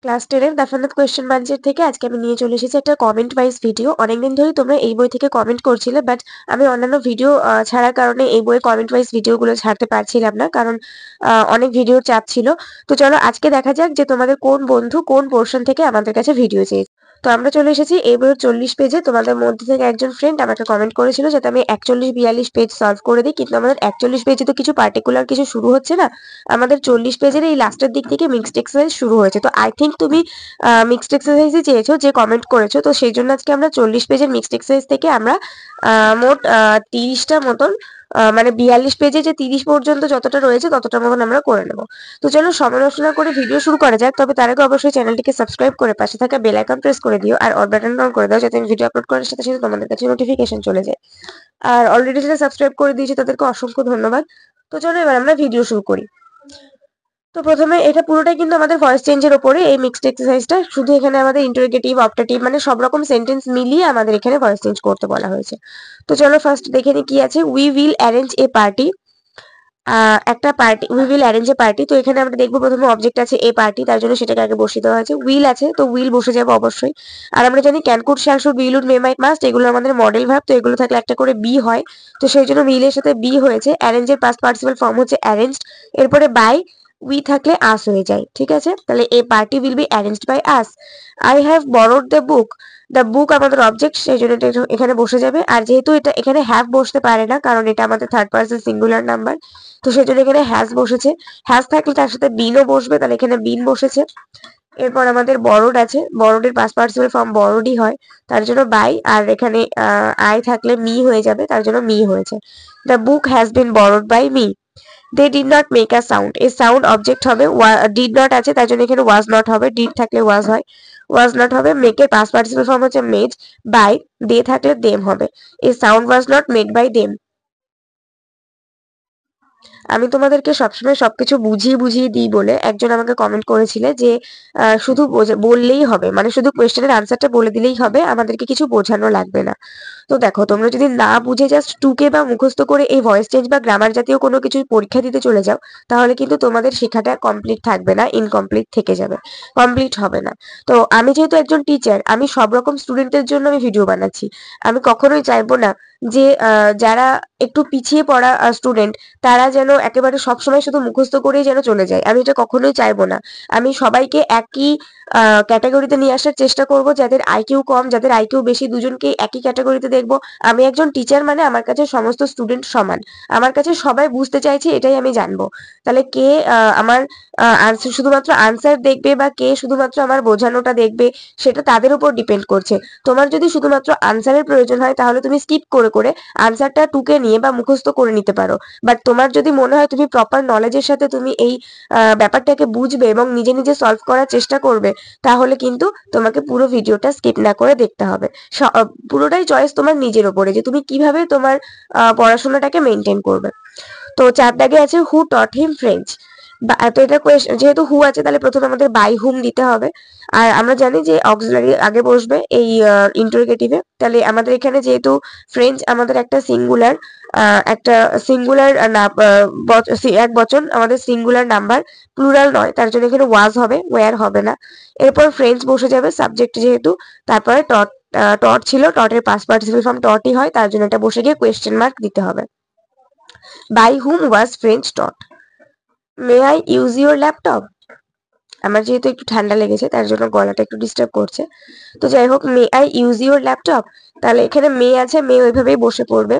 Class 10 এর the question বাঞ্চের থেকে আজকে আমি নিয়ে চলে এসেছি একটা কমেন্ট ওয়াইজ ভিডিও। অনেকদিন ধরেই তোমরা এই বই থেকে কমেন্ট করছিলে, বাট আমি অন্যান্য ভিডিও ছাড়ার কারণে এই বইয়ের কমেন্ট ওয়াইজ ভিডিওগুলো ছাড়তে পারছিলাম না, কারণ অনেক ভিডিওর চাপ ছিল। তো চলো আজকে দেখা যাক যে তোমাদের কোন বন্ধু কোন পোর্শন থেকে আমাদের কাছে ভিডিও চেয়েছে। তো আমরা চলে এসেছি এই বইয়ের 40 পেজে। তোমাদের মধ্যে থেকে একজন ফ্রেন্ড আমাকে কমেন্ট করেছিল যাতে আমি 41-42 পেজ সলভ করে দিই, কিন্তু আমাদের 41 পেজে তো কিছু পার্টিকুলার কিছু শুরু হচ্ছে না, আমাদের 40 পেজের এই লাস্টের দিক থেকে মিক্সড এক্সারসাইজ শুরু হয়েছে। তো আই থিঙ্ক তুমি মিক্সড এক্সারসাইজই চেয়েছো, যে কমেন্ট করেছো। তো সেই জন্য আজকে আমরা 40 পেজের মিক্সড এক্সারসাইজ থেকে আমরা মোট 30টা মতন, মানে 42 পেজে যে 30 পর্যন্ত যতটা রয়েছে ততটা মতন আমরা করে নেবো। তো চলো সমালোচনা করে ভিডিও শুরু করা যাক। তবে তার আগে অবশ্যই চ্যানেলটিকে সাবস্ক্রাইব করে পাশে থাকা বেল আইকন প্রেস করে দিও, আর অল বাটন অন করে দাও যাতে আমি ভিডিও আপলোড করার সাথে সাথে তোমাদের কাছে নোটিফিকেশন চলে যায়। আর অলরেডি যারা সাবস্ক্রাইব করে দিয়েছে তাদেরকে অসংখ্য ধন্যবাদ। তো চলো এবার আমরা ভিডিও শুরু করি। তো প্রথমে এটা পুরোটাই কিন্তু আমাদের ভয়েস চেঞ্জের উপরে এই মিক্সড এক্সারসাইজটা, শুধু এখানে আমাদের ইন্টারোগেটিভ অপটেটিভ মানে সব রকম সেন্টেন্স মিলিয়ে আমাদের এখানে ভয়েস চেঞ্জ করতে বলা হয়েছে। তো চলো ফার্স্ট দেখে নি কি আছে। We will arrange a party. একটা party, we will arrange a party. তো এখানে আমরা দেখবো প্রথমে অবজেক্ট আছে এ পার্টি, তার জন্য সেটাকে আগে বসিয়ে দেওয়া হয়েছে। উইল আছে তো উইল বসে যাবে অবশ্যই। আর আমরা জানি can could shall should will would may might must, এগুলো আমাদের মডেল ভার্ব, তো এগুলো থাকলে একটা করে বি হয়। তো সেই জন্য উইলের সাথে বি হয়েছে। অ্যারেঞ্জের পাস্ট পার্টিসিপল ফর্ম হচ্ছে অ্যারেঞ্জড, এরপরে বাই উই থাকলে আস হয়ে যায়। ঠিক আছে, তাহলে a party will be arranged by us. I have borrowed the book. The book আমাদের অবজেক্ট, সেই জন্য এটা এখানে বসে যাবে। আর যেহেতু এটা এখানে হ্যাভ বসতে পারে না কারণ এটা আমাদের থার্ড পার্সন সিঙ্গুলার নাম্বার, তো সেই জন্য এখানে হ্যাজ বসেছে। হ্যাজ থাকলে তার সাথে বিনও বসবে, তাহলে এখানে বিন বসেছে। এরপর আমাদের বরোড আছে, বরোডের পাস্ট পার্টিসিপল ফর্ম বরোডই হয়, তার জন্য বাই। আর এখানে আই থাকলে মি হয়ে যাবে, তার জন্য মি হয়েছে। The book has been borrowed by me. They did not make a sound, এই সাউন্ড অবজেক্ট হবে। ডিড নট আছে তার জন্য এখানে ওয়াজ নট হবে, ডিড থাকলে ওয়াজ হয়, ওয়াজ নট হবে। মেকের পাস্ট পার্টিসিপল ফর্ম হচ্ছে মেড বাই, দে থাকলে দেম হবে। এই sound was not made by them. আমি তোমাদেরকে সবসময় সবকিছু বুঝিয়ে বুঝিয়ে দিই বলে একজন আমাকে কমেন্ট করেছিলে যে শুধু বললেই হবে, মানে শুধু কোয়েশ্চেনের আনসারটা বলে দিলেই হবে, আমাদেরকে কিছু বোঝানো লাগবে না। তো দেখো, তোমরা যদি না বুঝে জাস্ট টুকে বা মুখস্থ করে এই ভয়েস চেঞ্জ বা গ্রামার জাতীয় কোনো কিছু পরীক্ষা দিতে চলে যাও, তাহলে কিন্তু তোমাদের শেখাটা কমপ্লিট থাকবে না, ইনকমপ্লিট থেকে যাবে, কমপ্লিট হবে না। তো আমি যেহেতু একজন টিচার, আমি সব রকম স্টুডেন্টের জন্য আমি ভিডিও বানাচ্ছি। আমি কখনোই চাইবো না যে যারা একটু পিছিয়ে পড়া স্টুডেন্ট তারা যেন একেবারে সবসময় শুধু মুখস্থ করেই যেন চলে যায়, আমি এটা কখনোই চাইবো না। আমি সবাইকে একই ক্যাটাগরিতে নিয়ে আসার চেষ্টা করব। যাদের আইকিউ কম, যাদের আইকিউ বেশি, দুজনকে একই ক্যাটাগরিতে দেখবো। আমি একজন টিচার, মানে আমার কাছে সমস্ত স্টুডেন্ট সমান, আমার কাছে সবাই বুঝতে চাইছে, এটাই আমি জানবো। তাহলে কে আমার আনসার শুধুমাত্র আনসার দেখবে বা কে শুধুমাত্র আমার বোঝানোটা দেখবে, সেটা তাদের উপর ডিপেন্ড করছে। তোমার যদি শুধুমাত্র আনসারের প্রয়োজন হয় তাহলে তুমি স্কিপ করে করে আনসারটা টুকে নিয়ে বা মুখস্থ করে নিতে পারো। বাট তোমার যদি মনে হয় তুমি প্রপার নলেজের সাথে তুমি এই ব্যাপারটাকে বুঝবে এবং নিজে নিজে সলভ করার চেষ্টা করবে, তাহলে কিন্তু তোমাকে পুরো ভিডিওটা স্কিপ না করে দেখতে হবে। পুরোটাই চয়েস তোমার নিজের ওপরে যে তুমি কিভাবে তোমার পড়াশোনাটাকে মেনটেন করবে। তো 4 দাগে আছে হু টট হিম ফ্রেঞ্চ। তো এটা যেহেতু হু আছে তাহলে প্রথমে আমাদের বাই হুম দিতে হবে। আর আমরা জানি যে অক্সিলারি আগে বসবে এই ইন্টারোগেটিভে। তাহলে আমাদের এখানে যেহেতু ফ্রেঞ্চ আমাদের একটা সিঙ্গুলার, একটা সিঙ্গুলার এক বচন, আমাদের সিঙ্গুলার নাম্বার, প্লুরাল নয়, তার জন্য এখানে ওয়াজ হবে, ওয়্যার হবে না। এরপর ফ্রেঞ্চ বসে যাবে সাবজেক্ট যেহেতু। তারপরে টট, টট ছিল, টটের পাস্ট পার্টিসিপল ফর্ম টটই হয়, তার জন্য এটা বসে গিয়ে কোয়েশ্চেন মার্ক দিতে হবে। By whom was French taught. May I use your laptop. আমার যেহেতু একটু ঠান্ডা লেগেছে তার জন্য গলাটা একটু ডিস্টার্ব করছে। তো যাই হোক, মে আই ইউজ ইউর ল্যাপটপ, তাহলে এখানে মে আছে, মে ওইভাবেই বসে পড়বে।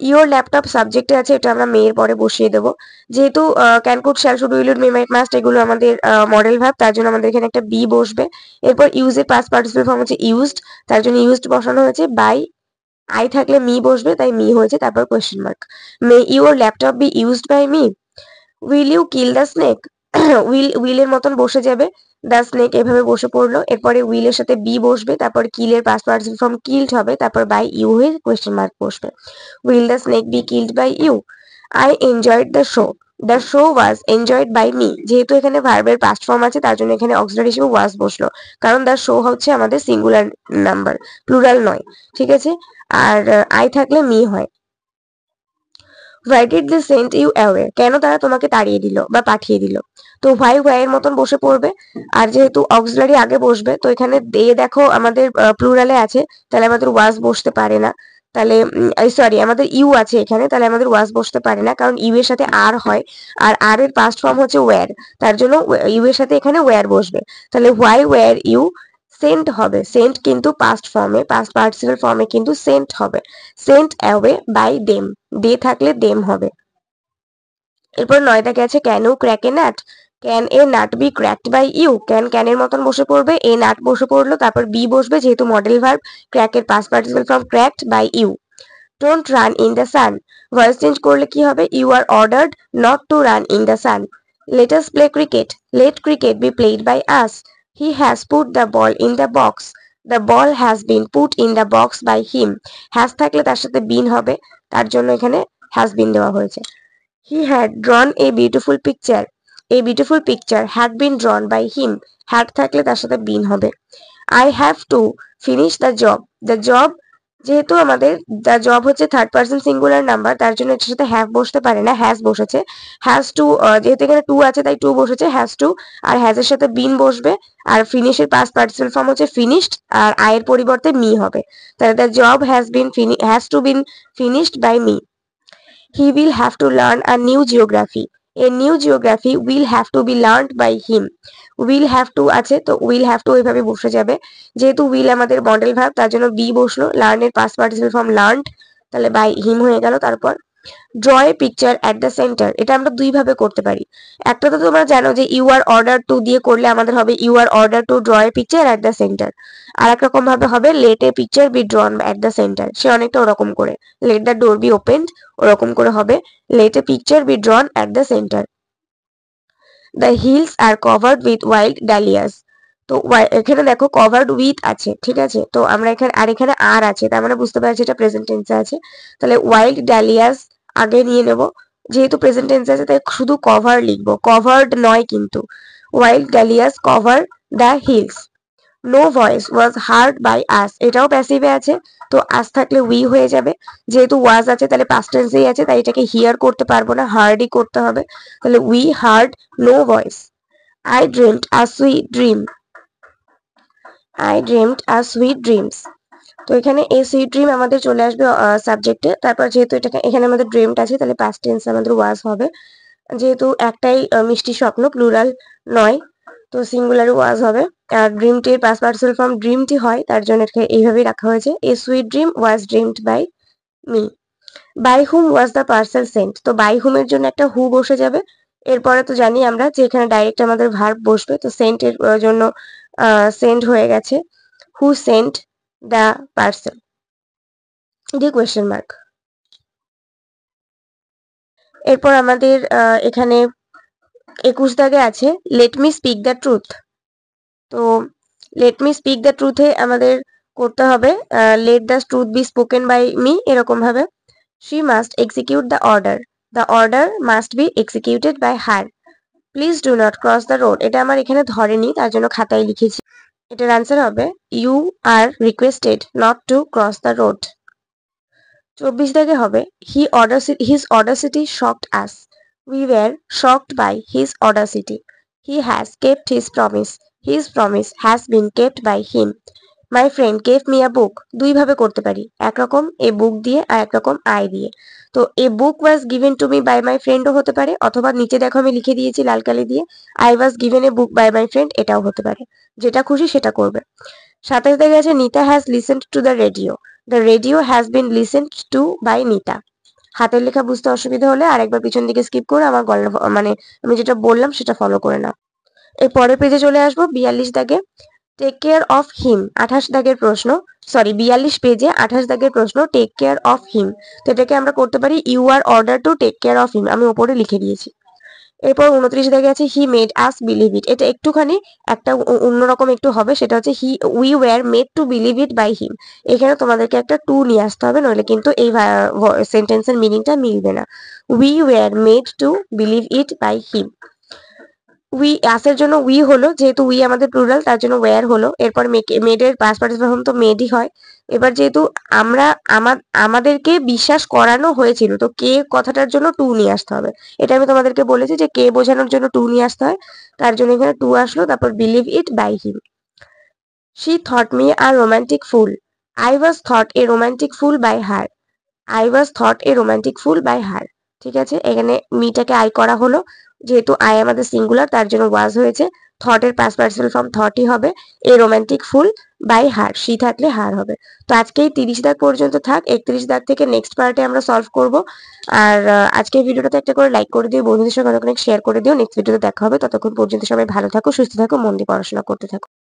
ইউর ল্যাপটপ সাবজেক্টে আছে, এটা আমরা মেয়ের পরে বসিয়ে দেবো। যেহেতু can could shall should will would may might must এগুলো আমাদের মডেল ভার্ব, তার জন্য আমাদের এখানে একটা বি বসবে। এরপর ইউজের পাস্ট পার্টিসিপল ফর্ম হচ্ছে ইউজড, তার জন্য ইউজড বসানো হয়েছে। বাই আই থাকলে মি বসবে, তাই মি হয়েছে, তারপর question mark. May your laptop be used by me. Will you kill the snake. উইলের মতন বসে যাবে, দ্য স্নেক এভাবে বসে পড়লো। এরপরে উইলের সাথে বি বসবে, তারপরে কিলের পাস্ট পার্টিসিপল ফর্ম কিল্ড হবে, তারপর বাই ইউ হয়ে কোয়েশ্চেন মার্ক বসবে। Will the snake be killed by you. I enjoyed the show. The show was enjoyed by me. যেহেতু এখানে ভার্বের পাস্ট ফর্ম আছে তার জন্য এখানে অক্সিলারি হিসেবে ওয়াজ বসলো, কারণ দ্য শো হচ্ছে আমাদের সিঙ্গুলার নাম্বার, প্লুরাল নয়। ঠিক আছে, আর আই থাকলে মি হয়। Why did they send you away, কেন তারা তোমাকে তাড়িয়ে দিল বা পাঠিয়ে দিল। তো হোয়াই এর মতন বসে পড়বে, আর যেহেতু অক্সিলারি আগে বসবে তো এখানে দে দেখো আমাদের প্লুরালে আছে, তাহলে আমাদের ওয়াজ বসতে পারে না। তাহলে সরি আমাদের ইউ আছে এখানে, তাহলে আমাদের ওয়াজ বসতে পারে না, কারণ ইউ এর সাথে আর হয়, আর আর এর পাস্ট ফর্ম হচ্ছে ওয়্যার, তার জন্য ইউ এর সাথে এখানে ওয়্যার বসবে। তাহলে হোয়াই ওয়্যার ইউ সেন্ট হবে, সেন্ট কিন্তু পাস্ট ফর্মে, পাস্ট পার্টিসিপল ফর্মে কিন্তু সেন্ট হবে, sent away by them, they থাকলে দেম হবে। এরপর 9 দাগে আছে can you crack a nut, can a nut be cracked by you, ক্যানের মতন বসে পড়বে, এ নাট বসে পড়লো, তারপর বি বসবে যেহেতু মডেল ভার্ব, ক্র্যাকের past participle form cracked by you. Don't run in the sun, voice change করলে কি হবে, you are ordered not to run in the sun. Let us play cricket, let cricket be played by us, he has put the ball in the box, the ball has been put in the box by him. Has থাকলে তার সাথে বিন হবে, তার জন্য এখানে has been দেওয়া হয়েছে। He had drawn a beautiful picture. A beautiful picture had been drawn by him. Had থাকলে তার সাথে been হবে। I have to finish the job. The job যেহেতু আমাদের দ্য জব হচ্ছে থার্ড পার্সন সিঙ্গুলার নাম্বার, তার জন্য এটার সাথে হ্যাভ বসতে পারে না, হ্যাজ বসেছে। হ্যাজ টু যেহেতু এখানে টু আছে তাই টু বসেছে, হ্যাজ টু, আর হ্যাজ এর সাথে বিন বসবে, আর ফিনিশের পাস্ট পার্টিসিপল ফর্ম হচ্ছে ফিনিশড, আর আয়ের পরিবর্তে মি হবে। তাহলে the job has to been finished by me. He will have to learn a new geography. A new geography will have to be learned by him. Will have to আছে তো will have to এইভাবে বসে যাবে, যেহেতু will আমাদের modal verb তার জন্য B বসলো, লার্ন এর পাস্ট পার্টিসিপল ফর্ম লার্নড, তাহলে বাই হিম হয়ে গেল। তারপর draw a picture at the centre, এটা আমরা দুই ভাবে করতে পারি। একটা তো তোমরা জানো যে ইউ আর অর্ডার টু দিয়ে করলে আমাদের হবে you are order to draw a picture at the centre, আর এক রকম ভাবে হবে let a picture be drawn at the centre, সে অনেকটা ওরকম করে let the door be opened, ওরকম করে হবে let a picture be drawn at the centre. The hills are covered with wild dahlias, তো এখানে দেখো কভার্ড উইথ আছে, ঠিক আছে, তো আমরা এখানে আর এখানে আর আছে, তার মানে বুঝতে পারছি এটা প্রেজেন্ট টেন্সে আছে, তাহলে ওয়াইল্ড ডালিয়াস আগে নিয়ে নেব, যেহেতু প্রেজেন্ট টেন্সে আছে তাই শুধু কভার লিখবো, কভার্ড নয় কিন্তু, wild dahlias cover the hills. No voice was heard by us, এটাও প্যাসিভে আছে, তো আস থাকলে উই হয়ে যাবে, যেহেতু ওয়াজ আছে তাহলে পাস্ট টেন্সেই আছে, তাই এটাকে হিয়ার করতে পারবো না, হার্ডই করতে হবে, তাহলে we heard no voice. I dreamed a sweet dream, I dreamed a sweet dreams, তো এখানে এই সুইট ড্রিম আমাদের চলে আসবে সাবজেক্টে, তারপর যেহেতু এটা এখানে আমাদের ড্রিমড আছে তাহলে পাস্ট টেন্স আমাদের ওয়াজ হবে, যেহেতু একটাই মিষ্টি স্বপ্ন প্লুরাল নয়, তো সিঙ্গুলার ওয়াজ হবে। আর ড্রিমটির পাস্ট পার্টিসিপল ফর্ম ড্রিমটি হয়, তার জন্য এটাকে এইভাবেই রাখা হয়েছে, a sweet dream was dreamed by me. By whom was the parcel sent, তো বাই হুম এর জন্য একটা হু বসে যাবে, এরপরে তো জানি আমরা যে এখানে ডাইরেক্ট আমাদের ভার্ব বসবে, তো সেন্ট এর জন্য সেন্ড হয়ে গেছে, হু সেন্ট দ্য পার্সেল দিয়ে কোয়েশ্চেন মার্ক। এরপর আমাদের এখানে 21 দাগে আছে let me speak the truth, তো লেট মি স্পিক দ্য ট্রুথে আমাদের করতে হবে let the truth be spoken by me, এরকম ভাবে she must execute the order must be executed by her, please do not cross the road, এটা আমার এখানে ধরেনি তার জন্য খাতায় লিখেছি, এটার আনসার হবে you are requested not to cross the road. 24 দাগে হবে his audacity shocked us, we were shocked by his audacity, he has kept his promise has been kept by him, my friend gave me a book, দুই ভাবে করতে পারি, একরকম এ বুক দিয়ে আর একরকম I দিয়ে, তো a book was given to me by my ফ্রেন্ডও হতে পারে, অথবা নিচে দেখো আমি লিখে দিয়েছি লাল কালি দিয়ে I was given a book by my friend, এটাও হতে পারে, যেটা খুশি সেটা করবে। 27 দাগে আছে Nita has listened to the radio, the radio has been listened to by Nita. হাতের লেখা বুঝতে অসুবিধা হলে আরেকবার পিছন দিকে স্কিপ করে আমার গলা মানে আমি যেটা বললাম সেটা ফলো করে নাও। এর পরের পেজে চলে আসবো 42 দাগে টেক কেয়ার অফ হিম, 28 দাগের প্রশ্ন, সরি 42 পেজে 28 দাগের প্রশ্ন টেক কেয়ার অফ হিম, তো এটাকে আমরা করতে পারি you are order to take care of him, আমি উপরে লিখে দিয়েছি। এরপর 29 দাগে আছে he made us believe it, এটা একটুখানি একটা অন্যরকম একটু হবে, সেটা হচ্ছে we were made to believe it by him, এখানে তোমাদেরকে একটা টু নিয়ে আসতে হবে, নইলে কিন্তু এই সেন্টেন্সের মিনিংটা মিলবে না। We were made to believe it by him, we আসের জন্য উই হলো, যেহেতু উই আমাদের প্লুরাল তার জন্য ওয়্যার হলো। এরপর মেডের পাস্ট পার্টিসিপেল ফর্ম তো মেডই হয়। এবার যেহেতু আমরা আমাদেরকে বিশ্বাস করানো হয়েছিল, তো কে কথাটার জন্য টু নিয়ে আসতে হবে। এটা আমি তোমাদেরকে বলেছি যে কে বোঝানোর জন্য টু নিয়ে আসতে হয়, তার জন্য এখানে টু আসলো। তারপর believe it by him. She thought me a romantic fool, I was thought a romantic fool by her. I was thought a romantic fool by her. ঠিক আছে, এখানে মিটাকে আই করা হলো, যেহেতু আই আমাদের সিঙ্গুলার তার জন্য ওয়াজ হয়েছে। থট এর পাস্ট পার্টিসিপেল ফর্ম থটই হবে। A romantic fool by her, she থাকলে হার হবে। তো আজকে এই 30 দাগ পর্যন্ত থাক, 31 দাগ থেকে নেক্সট পার্টে আমরা সলভ করব। আর আজকের ভিডিওটাতে একটা করে লাইক করে দিও, বন্ধুদের সঙ্গে অনেক অনেক শেয়ার করে দিও। নেক্সট ভিডিওতে দেখা হবে, ততক্ষণ পর্যন্ত সবাই ভালো থাকো, সুস্থ থাকো, মন দিয়ে পড়াশোনা করতে থাকো।